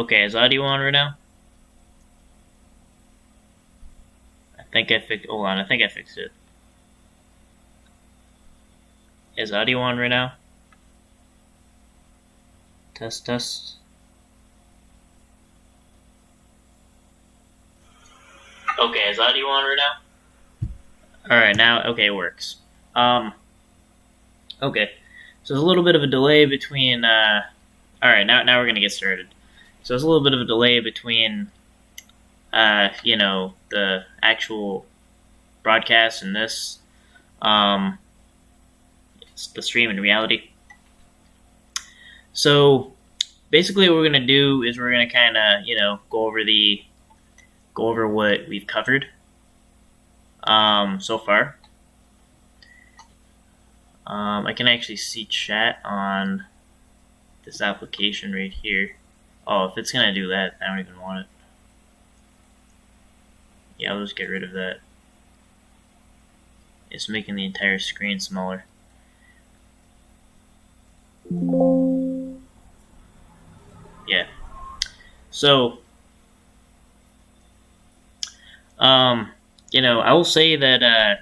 Okay, is audio on right now? Hold on, I think I fixed it. Is audio on right now? Test, test. Okay, is audio on right now? Alright, now, okay, it works. Okay. So there's a little bit of a delay between, alright, now we're gonna get started. So there's a little bit of a delay between, the actual broadcast and this, it's the stream in reality. So basically what we're gonna do is we're gonna kinda, go over what we've covered, so far. I can actually see chat on this application right here. Oh, if it's gonna do that, I don't even want it. Yeah, I'll just get rid of that. It's making the entire screen smaller. Yeah. So, I will say that a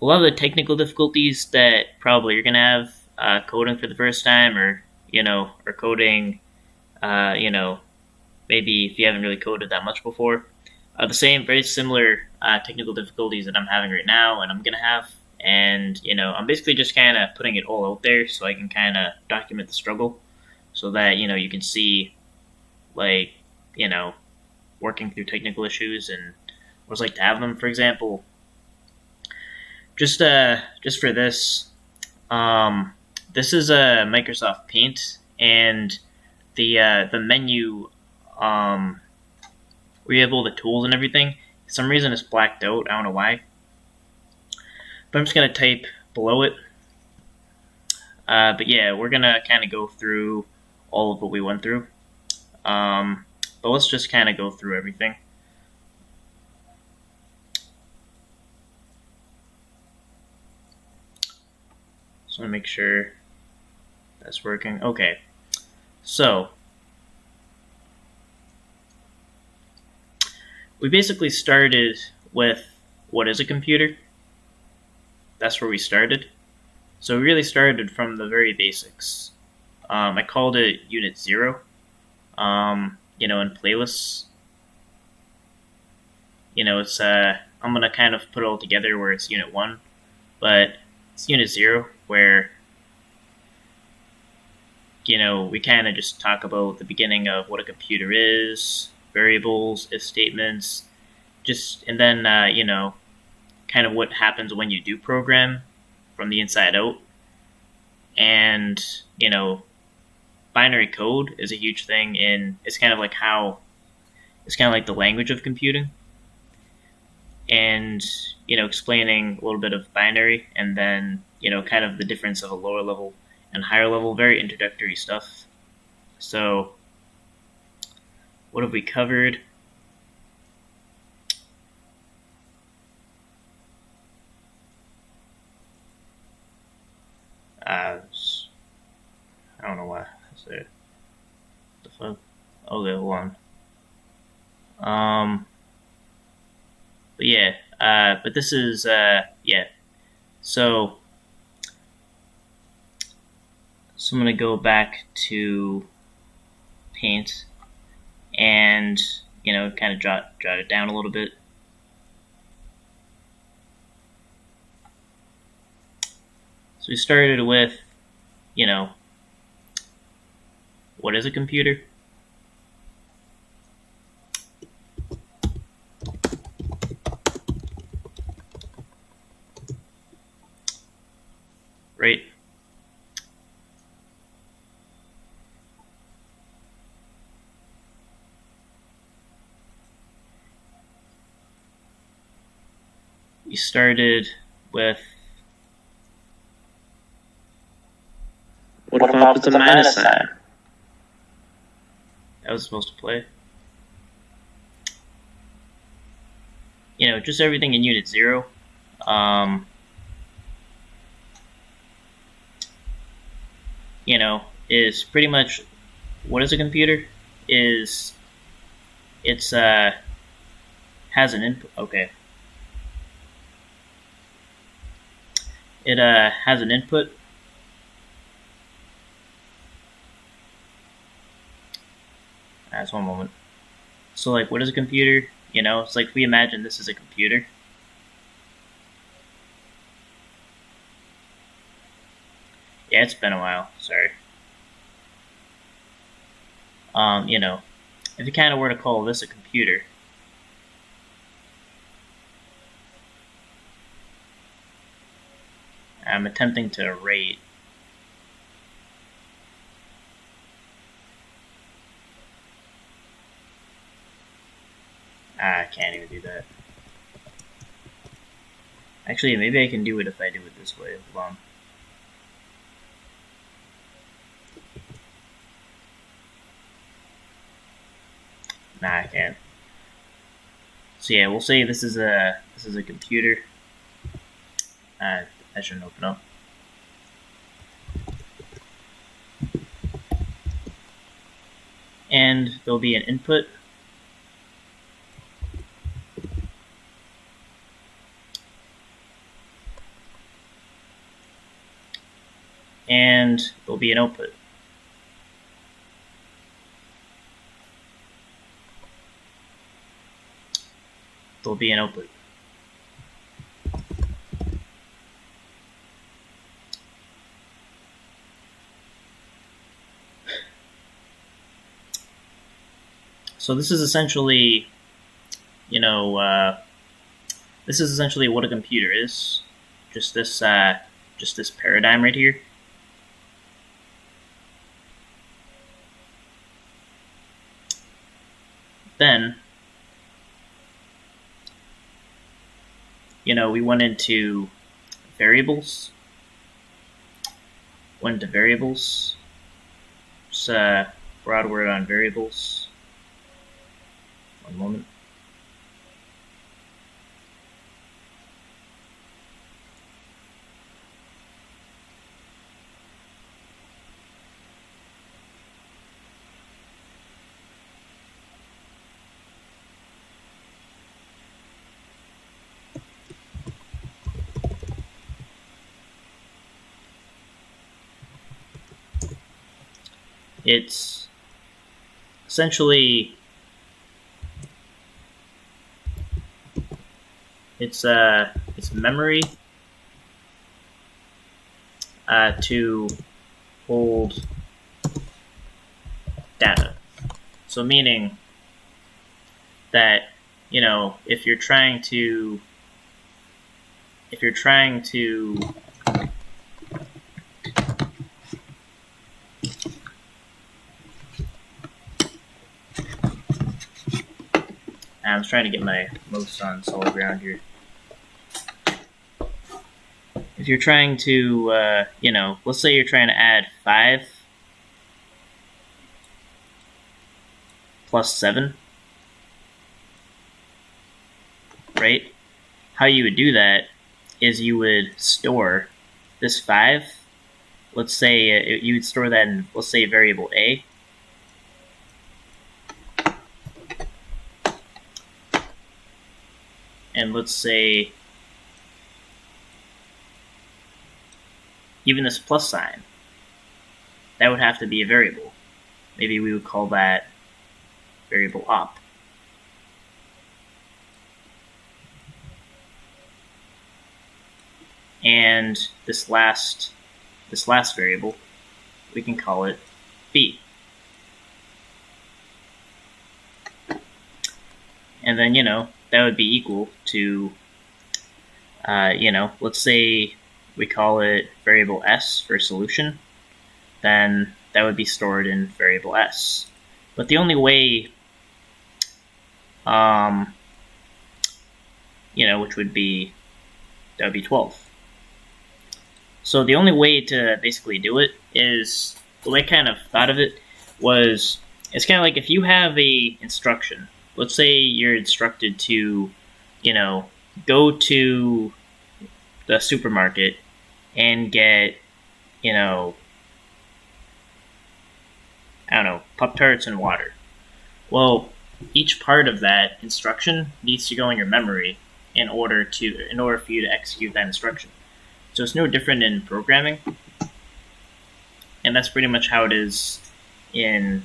lot of the technical difficulties that probably you're gonna have coding for the first time, or coding, maybe if you haven't really coded that much before, the same, very similar technical difficulties that I'm having right now, and I'm gonna have. And I'm basically just kind of putting it all out there so I can kind of document the struggle, so that you can see, like, working through technical issues and what it's like to have them. For example, just for this, this is a Microsoft Paint, and the menu, where you have all the tools and everything. For some reason it's blacked out. I don't know why. But I'm just gonna type below it. But yeah, we're gonna kind of go through all of what we went through. But let's just kind of go through everything. Just want to make sure that's working. Okay, so we basically started with what is a computer. That's where we started. So we really started from the very basics. I called it Unit 0. In playlists. It's I'm gonna kind of put it all together where it's Unit 1, but it's Unit 0 where we kind of just talk about the beginning of what a computer is, variables, if statements, and then kind of what happens when you do program from the inside out. And binary code is a huge thing, and it's kind of like the language of computing, and explaining a little bit of binary, and then kind of the difference of a lower level and higher level, very introductory stuff. So what have we covered? I don't know why. Is there the fuck? Okay, hold on. But yeah, but this is yeah. So I'm gonna go back to Paint and kind of jot it down a little bit. So we started with what is a computer? Right? We started with what about the minus sign? That was supposed to play. Just everything in Unit 0. Is pretty much what is a computer. is it's has an input. Okay, it has an input. That's one moment. So like, what is a computer? You know, it's like if we imagine this is a computer. Yeah, it's been a while. Sorry. You know, if you kind of were to call this a computer, I'm attempting to rate. I can't even do that. Actually, maybe I can do it if I do it this way. Hold on. Nah, I can't. So yeah, we'll say this is a computer. I shouldn't open up. And there'll be an input. And there'll be an output. There'll be an output. So this is essentially, you know, this is essentially what a computer is. Just this paradigm right here. Then, you know, we went into variables. Went into variables. Just a broad word on variables. One moment. It's essentially it's memory to hold data. So meaning that, you know, if you're trying to I was trying to get my mouse on solid ground here. If you're trying to, you know, let's say you're trying to add 5 plus 7, right? How you would do that is you would store this 5. Let's say you would store that in, let's say, variable A. And let's say even this plus sign, that would have to be a variable. Maybe we would call that variable op. And this last variable, we can call it b. And then, you know, that would be equal to, you know, let's say we call it variable s for solution, then that would be stored in variable s. But the only way, you know, which would be, that would be 12. So the only way to basically do it is, the way I kind of thought of it was, it's kind of like if you have a instruction. Let's say you're instructed to, you know, go to the supermarket and get, you know, I don't know, Pop-Tarts and water. Well, each part of that instruction needs to go in your memory in order for you to execute that instruction. So it's no different in programming, and that's pretty much how it is in,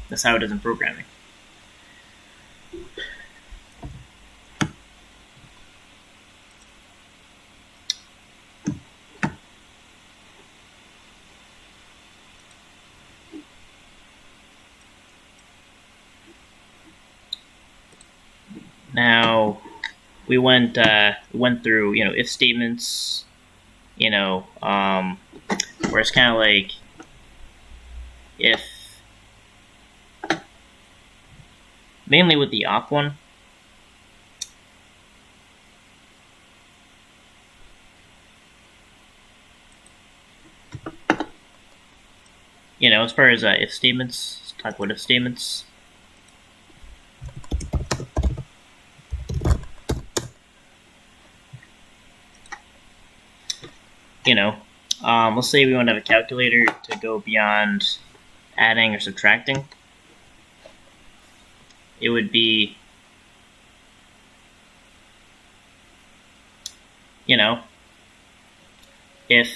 that's how it is in programming. Now, we went through if statements, where it's kind of like if mainly with the op one. As far as if statements, let's talk about if statements. Let's say we want to have a calculator to go beyond adding or subtracting. It would be, if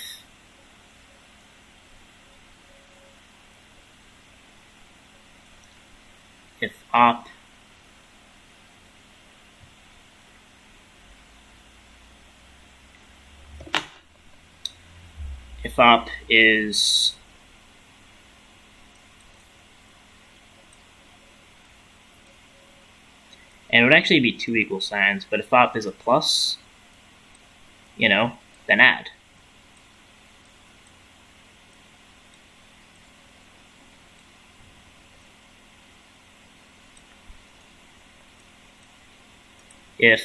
op is and it would actually be two equal signs, but if op is a plus, then add. If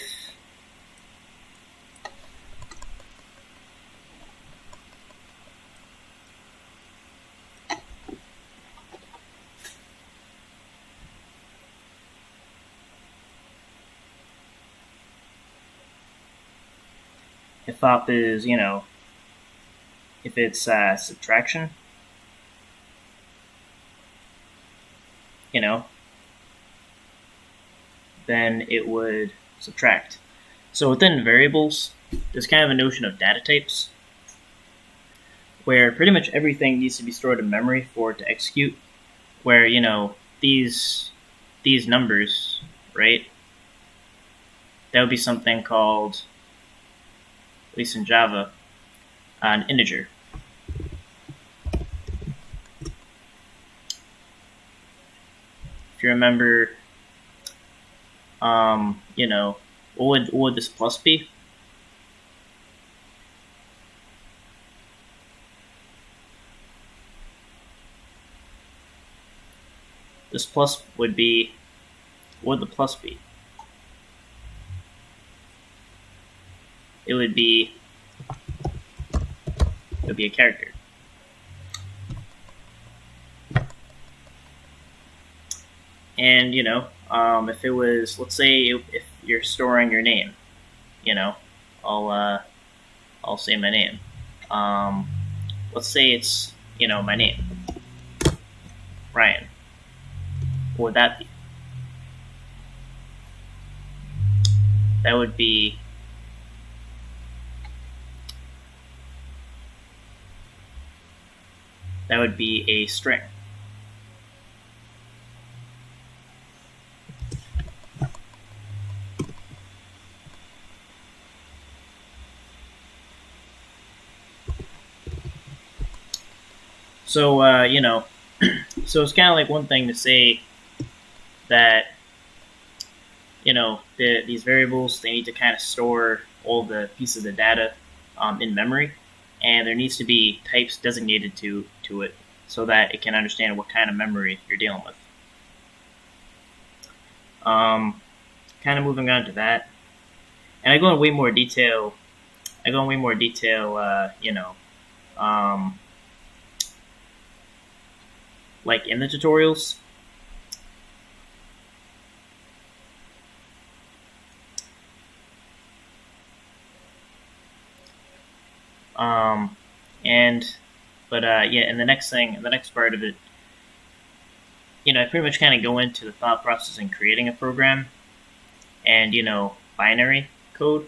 op is, if it's subtraction, then it would subtract. So within variables, there's kind of a notion of data types, where pretty much everything needs to be stored in memory for it to execute. Where these numbers, right? That would be something called, at least in Java, an integer. If you remember, what would this plus be? This plus would be, what would the plus be? It would be a character. And if it was, let's say, if you're storing your name, I'll say my name. Let's say it's my name, Ryan. What would that be? That would be a string. So so it's kind of like one thing to say that these variables, they need to kind of store all the pieces of data in memory, and there needs to be types designated to it so that it can understand what kind of memory you're dealing with. Kind of moving on to that, and I go in way more detail. Like in the tutorials. And the next part of it I pretty much kind of go into the thought process in creating a program and, binary code.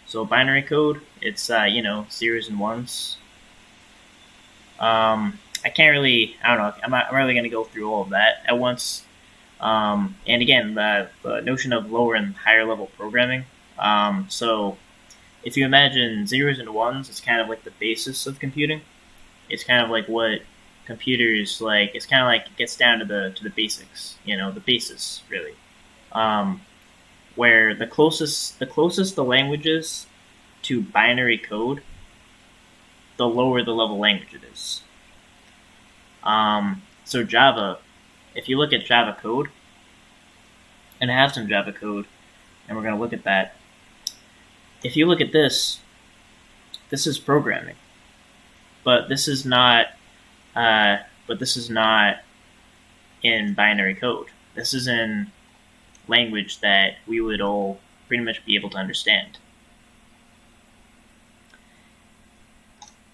So binary code, it's, zeros and ones. I can't really, I don't know, I'm not really going to go through all of that at once. And again, the notion of lower and higher level programming. So if you imagine zeros and ones, it's kind of like the basis of computing. It's kind of like what computers like. It's kind of like it gets down to the basics. The basis really. Where the closest the language is to binary code, the lower the level language it is. So Java, if you look at Java code, and I have some Java code, and we're going to look at that. If you look at this is programming, but this is not in binary code. This is in language that we would all pretty much be able to understand.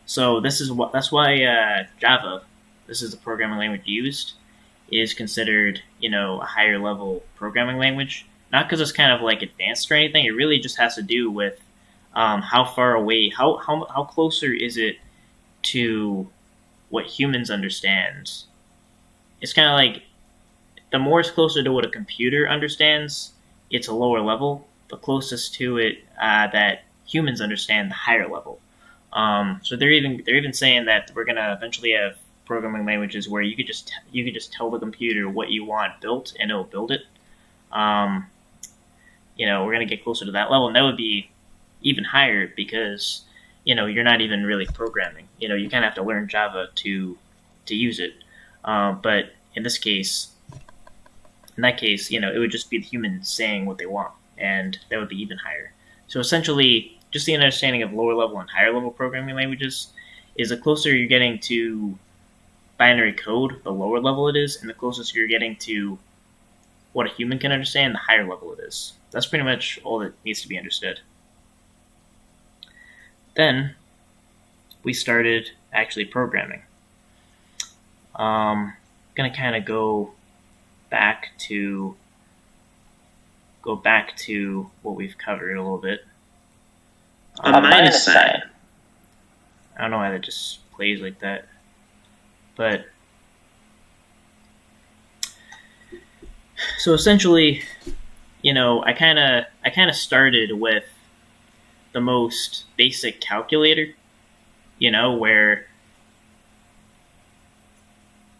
So that's why Java, this is the programming language used, is considered a higher level programming language. Not because it's kind of like advanced or anything. It really just has to do with how far away, how closer is it to what humans understand. It's kind of like the more it's closer to what a computer understands, it's a lower level. The closest to it that humans understand, the higher level. So they're even saying that we're gonna eventually have programming languages where you could just tell the computer what you want built and it'll build it. We're gonna get closer to that level, and that would be even higher because you're not even really programming. You kind of have to learn Java to use it. But in that case, it would just be the humans saying what they want, and that would be even higher. So essentially, just the understanding of lower level and higher level programming languages is the closer you're getting to binary code, the lower level it is, and the closest you're getting to what a human can understand, the higher level it is. That's pretty much all that needs to be understood. Then we started actually programming. I'm gonna kind of go back to what we've covered a little bit. A minus sign. I don't know why that just plays like that, but so essentially, I kind of started with the most basic calculator, where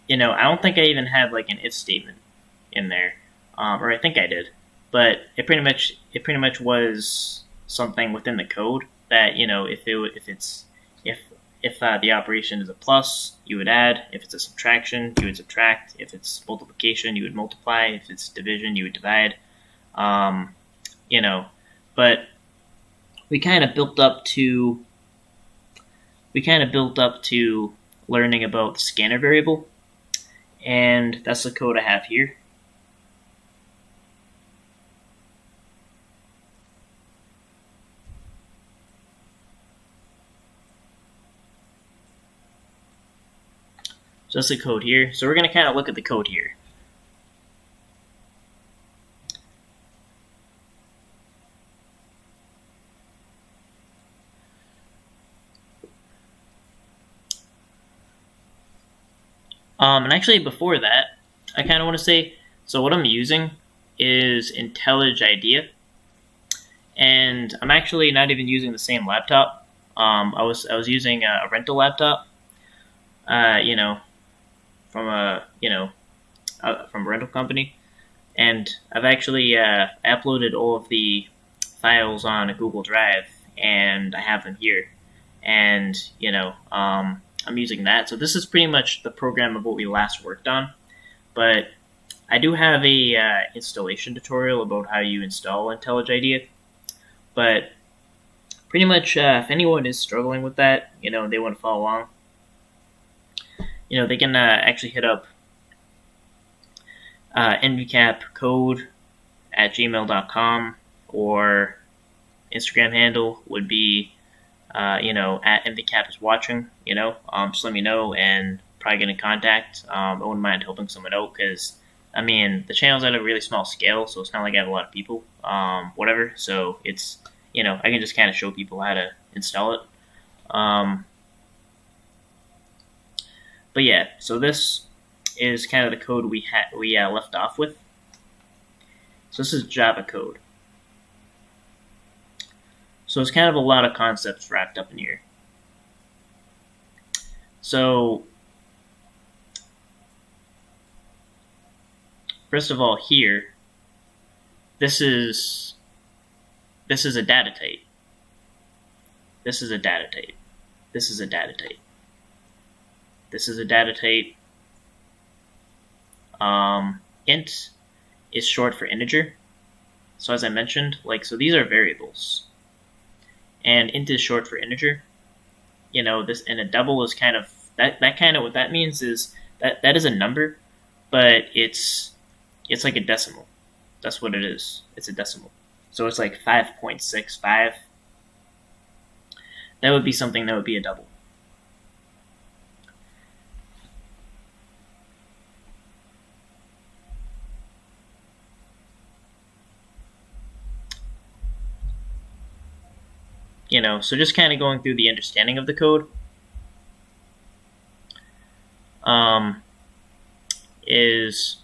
I don't think I even had like an if statement in there, or I think I did, but it pretty much was something within the code that if the operation is a plus, you would add. If it's a subtraction, you would subtract. If it's multiplication, you would multiply. If it's division, you would divide. But we kind of built up to learning about the scanner variable, and that's the code I have here. So that's the code here. So we're going to kind of look at the code here. And actually before that, I kind of want to say, so what I'm using is IntelliJ IDEA. And I'm actually not even using the same laptop. I was using a rental laptop, from a rental company, and I've actually uploaded all of the files on a Google Drive, and I have them here, and I'm using that. So this is pretty much the program of what we last worked on, but I do have a installation tutorial about how you install IntelliJ IDEA. But pretty much, if anyone is struggling with that, they want to follow along, they can actually hit up nvcapcode@gmail.com, or Instagram handle would be, at nvcap is watching. Just let me know, and probably get in contact. I wouldn't mind helping someone out because, I mean, the channel's at a really small scale, so it's not like I have a lot of people, whatever. So it's, I can just kind of show people how to install it. But yeah, so this is kind of the code we left off with. So this is Java code. So it's kind of a lot of concepts wrapped up in here. So first of all, here, this is a data type. This is a data type. This is a data type. This is a data type. Int is short for integer. So as I mentioned, so these are variables. And int is short for integer. This, and a double is kind of, that kind of, what that means is that is a number, but it's like a decimal. That's what it is. It's a decimal. So it's like 5.65. That would be something that would be a double. So just kind of going through the understanding of the code is,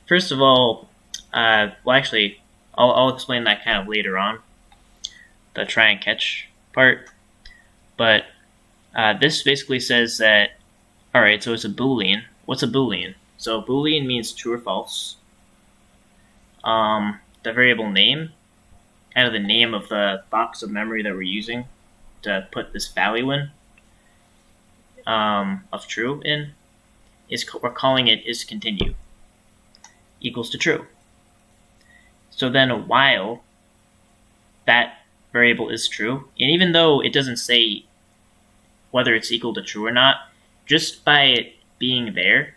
first of all, well, actually, I'll explain that kind of later on, the try and catch part. But this basically says that, all right, so it's a Boolean. What's a Boolean? So Boolean means true or false. The variable name, kind of the name of the box of memory that we're using to put this value in, of true in, we're calling it is continue, equals to true. So then while that variable is true, and even though it doesn't say whether it's equal to true or not, just by it being there,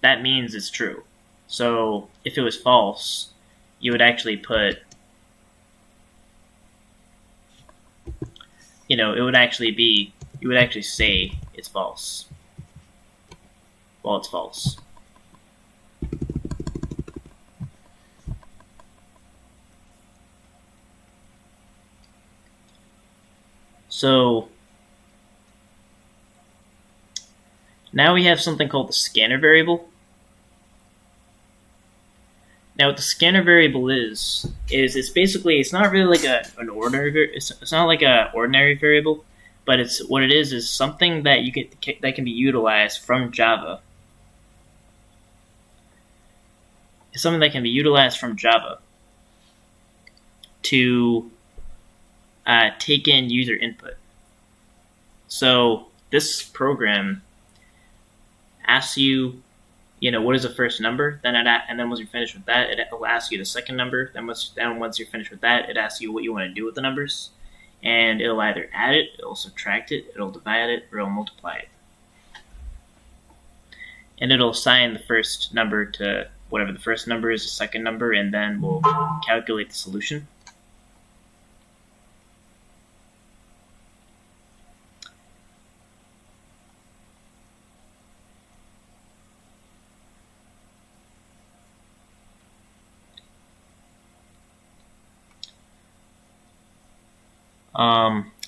that means it's true. So if it was false, you would actually put, it would actually be, you would actually say it's false. Well, it's false. So now we have something called the scanner variable. Now, what the scanner variable is it's basically, it's not really like an ordinary, it's not like an ordinary variable, but it's what it is something that that can be utilized from Java. It's something that can be utilized from Java to take in user input. So this program asks you, what is the first number? Then and then once you're finished with that, it will ask you the second number. Then once you're finished with that, it asks you what you want to do with the numbers, and it'll either add it, it'll subtract it, it'll divide it, or it'll multiply it. And it'll assign the first number to whatever the first number is, the second number, and then we'll calculate the solution.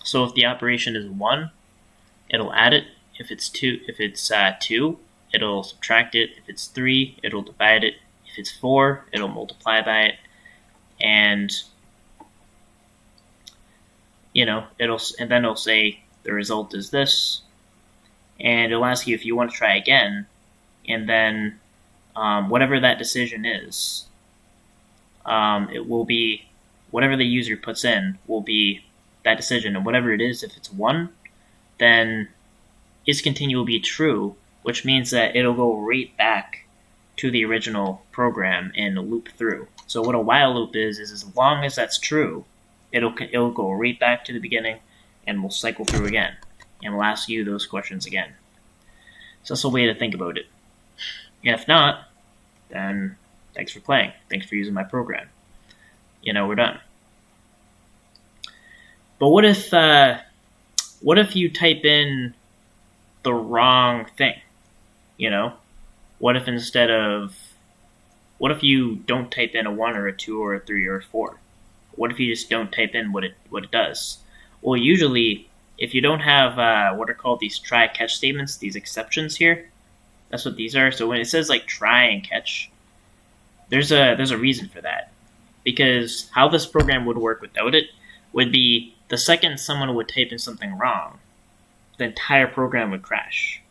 So if the operation is 1, it'll add it. If it's 2, it'll subtract it. If it's 3, it'll divide it. If it's 4, it'll multiply by it. And then it'll say the result is this, and it'll ask you if you want to try again, and then whatever that decision is, it will be whatever the user puts in will be that decision, and whatever it is, if it's 1, then is continue will be true, which means that it'll go right back to the original program and loop through. So what a while loop is as long as that's true, it'll go right back to the beginning, and we'll cycle through again, and we'll ask you those questions again. So that's a way to think about it. And if not, then thanks for playing. Thanks for using my program. We're done. But what if what if you type in the wrong thing? What if what if you don't type in a 1 or a 2 or a 3 or a 4? What if you just don't type in what it does? Well, usually, if you don't have what are called these try catch statements, these exceptions here, that's what these are. So when it says like try and catch, there's a reason for that. Because how this program would work without it would be the second someone would type in something wrong, the entire program would crash.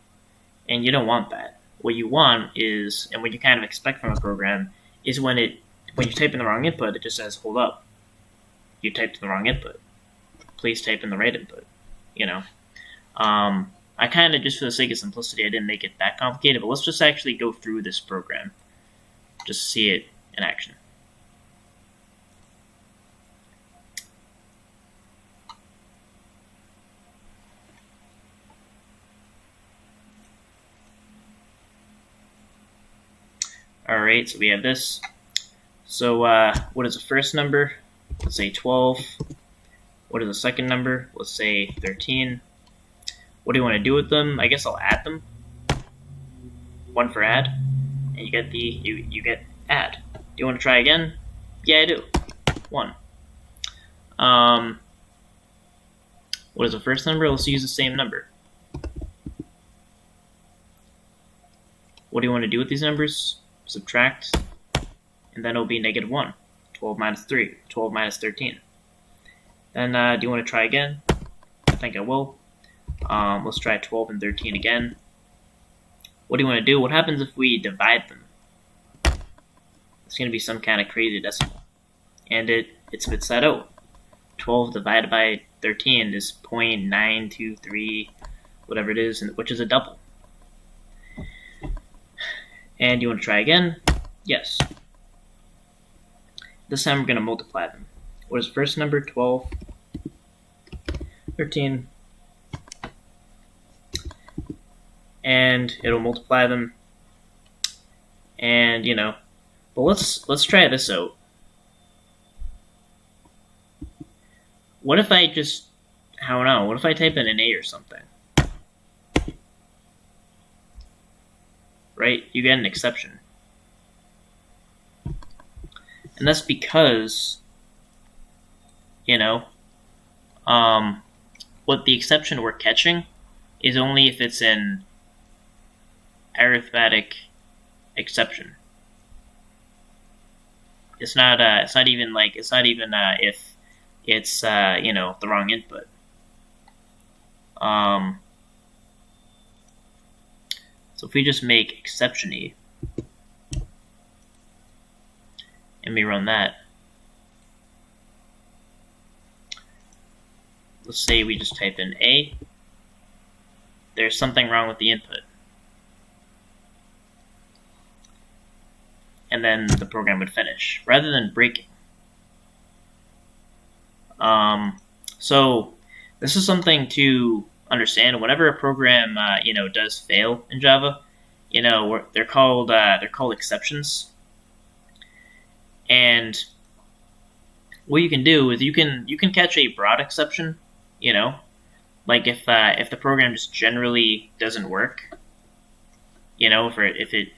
And you don't want that. What you want is, and what you kind of expect from a program, is when you type in the wrong input, it just says, hold up, you typed in the wrong input. Please type in the right input. I kind of, just for the sake of simplicity, I didn't make it that complicated, but let's just actually go through this program. Just see it in action. Alright, so we have this. So what is the first number? Let's say 12. What is the second number? Let's say 13. What do you want to do with them? I guess I'll add them. 1 for add. And you get you get add. Do you want to try again? Yeah, I do. 1. What is the first number? Let's use the same number. What do you want to do with these numbers? Subtract, and then it'll be -1. 12 minus 3, 12 minus 13. Then do you want to try again? I think I will. Let's try 12 and 13 again. What do you want to do? What happens if we divide them? It's going to be some kind of crazy decimal. And it spits that out. 12 divided by 13 is 0.923, whatever it is, which is a double. And you want to try again? Yes. This time we're going to multiply them. What is the first number? 12, 13, and it'll multiply them. And but let's try this out. What if I just, I don't know, what if I type in an A or something? Right? You get an exception. And that's because, what the exception we're catching is only if it's an arithmetic exception. It's not even if it's the wrong input. So if we just make exception E and we run that, let's say we just type in A, there's something wrong with the input. And then the program would finish, rather than breaking. So this is something to understand. Whenever a program, does fail in Java, they're called exceptions. And what you can do is you can catch a broad exception, like if the program just generally doesn't work, if it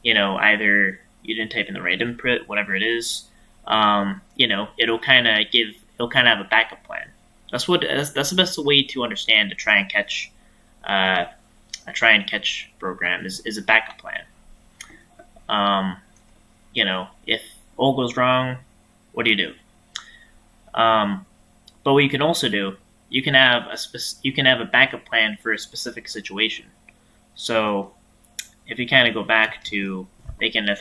either you didn't type in the right input, whatever it is, it'll kind of have a backup plan. That's the best way to understand a try and catch program is a backup plan. If all goes wrong, what do you do? But what you can also do, you can have a backup plan for a specific situation. So if you kind of go back to making an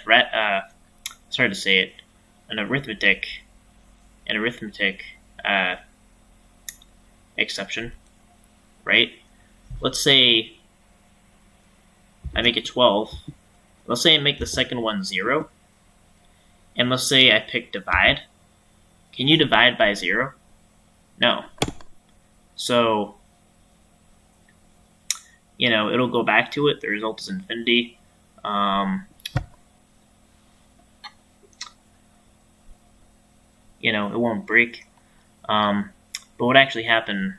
arithmetic exception, right? Let's say I make it 12. Let's say I make the second one 0. And let's say I pick divide. Can you divide by 0? No. So, it'll go back to it. The result is infinity. It won't break. But what actually happened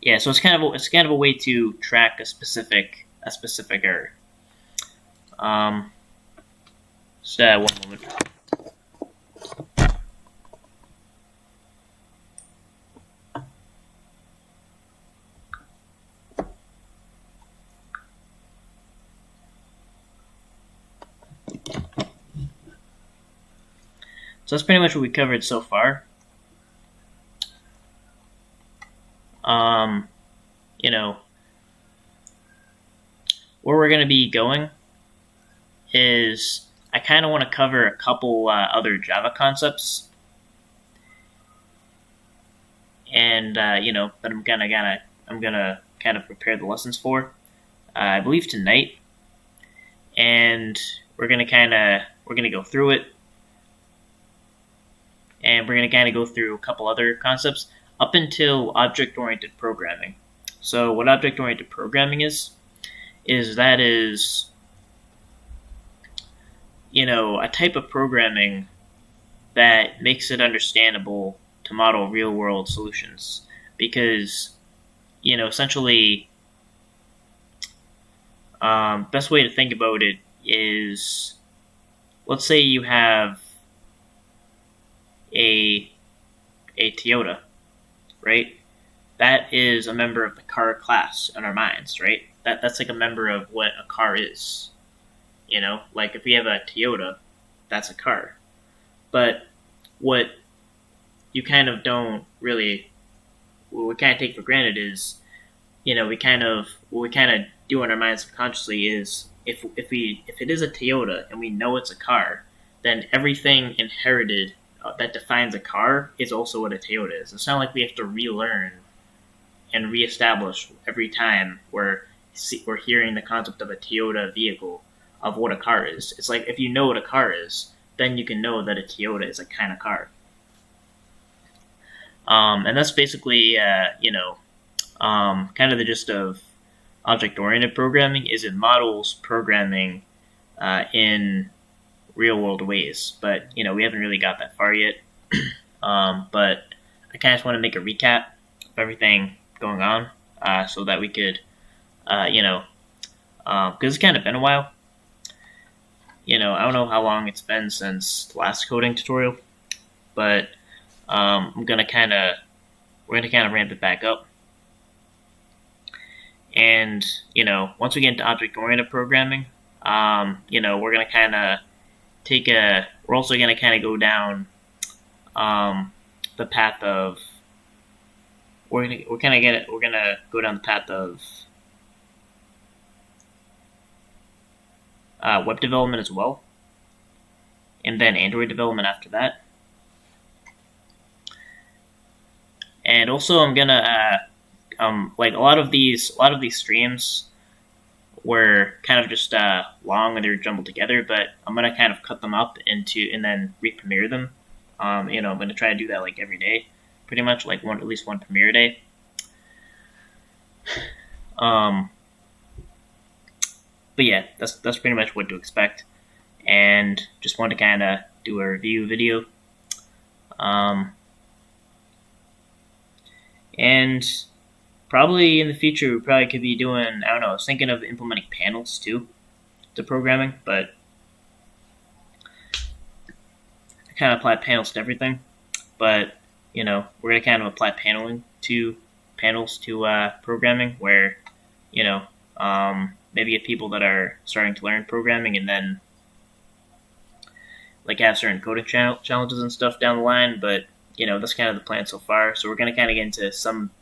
yeah, so it's kind of a way to track a specific error. Just one moment. So that's pretty much what we covered so far. You know, where we're going to be going is I kind of want to cover a couple other Java concepts, and that I'm gonna kind of prepare the lessons for. I believe tonight, and we're gonna go through it, and we're gonna kind of go through a couple other concepts up until object-oriented programming. So what object-oriented programming is a type of programming that makes it understandable to model real-world solutions. Because, essentially, best way to think about it is, let's say you have a Toyota, right? That is a member of the car class in our minds, right? That's like a member of what a car is. Like if we have a Toyota, that's a car. But what you kind of don't really, what we kind of take for granted is, what we kind of do in our minds subconsciously is if it is a Toyota and we know it's a car, then everything inherited that defines a car is also what a Toyota is. It's not like we have to relearn and reestablish every time we're hearing the concept of a Toyota vehicle of what a car is. It's like if you know what a car is, then you can know that a Toyota is a kind of car. And that's basically, kind of the gist of object-oriented programming is it models programming in real-world ways. But, we haven't really got that far yet. But I kind of just want to make a recap of everything going on so that we could, because it's kind of been a while. I don't know how long it's been since the last coding tutorial, but we're gonna kind of ramp it back up. And once we get into object-oriented programming, we're gonna kind of we're also gonna kind of go down the path of we're gonna go down the path of web development as well, and then Android development after that. And also, I'm gonna like a lot of these streams were kind of just long and they're jumbled together, but I'm gonna kind of cut them up into and then re-premiere them. I'm gonna try to do that like every day, pretty much like at least one premiere a day. But yeah, that's pretty much what to expect, and just want to kind of do a review video. And probably in the future, we probably could be doing, I was thinking of implementing panels too to programming, but I kind of apply panels to everything. But, we're going to kind of apply panels to programming where, maybe get people that are starting to learn programming and then like have certain coding challenges and stuff down the line, but that's kind of the plan so far. So we're going to kind of get into some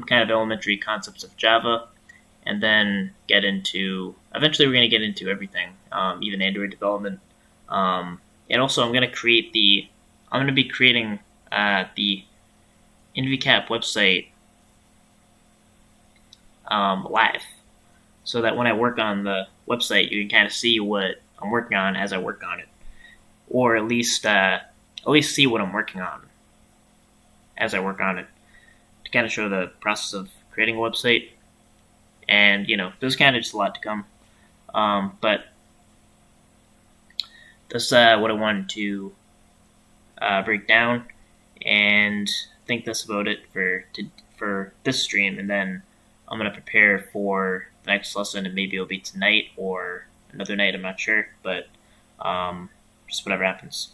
kind of elementary concepts of Java, and then eventually we're going to get into everything, even Android development. And also I'm going to be creating the InVCAP website live, so that when I work on the website, you can kind of see what I'm working on as I work on it, or at least see what I'm working on as I work on it, to kind of show the process of creating a website. And there's kind of just a lot to come, but that's what I wanted to break down, and I think that's about it for this stream, and then I'm gonna prepare for the next lesson, and maybe it'll be tonight or another night. I'm not sure, but just whatever happens.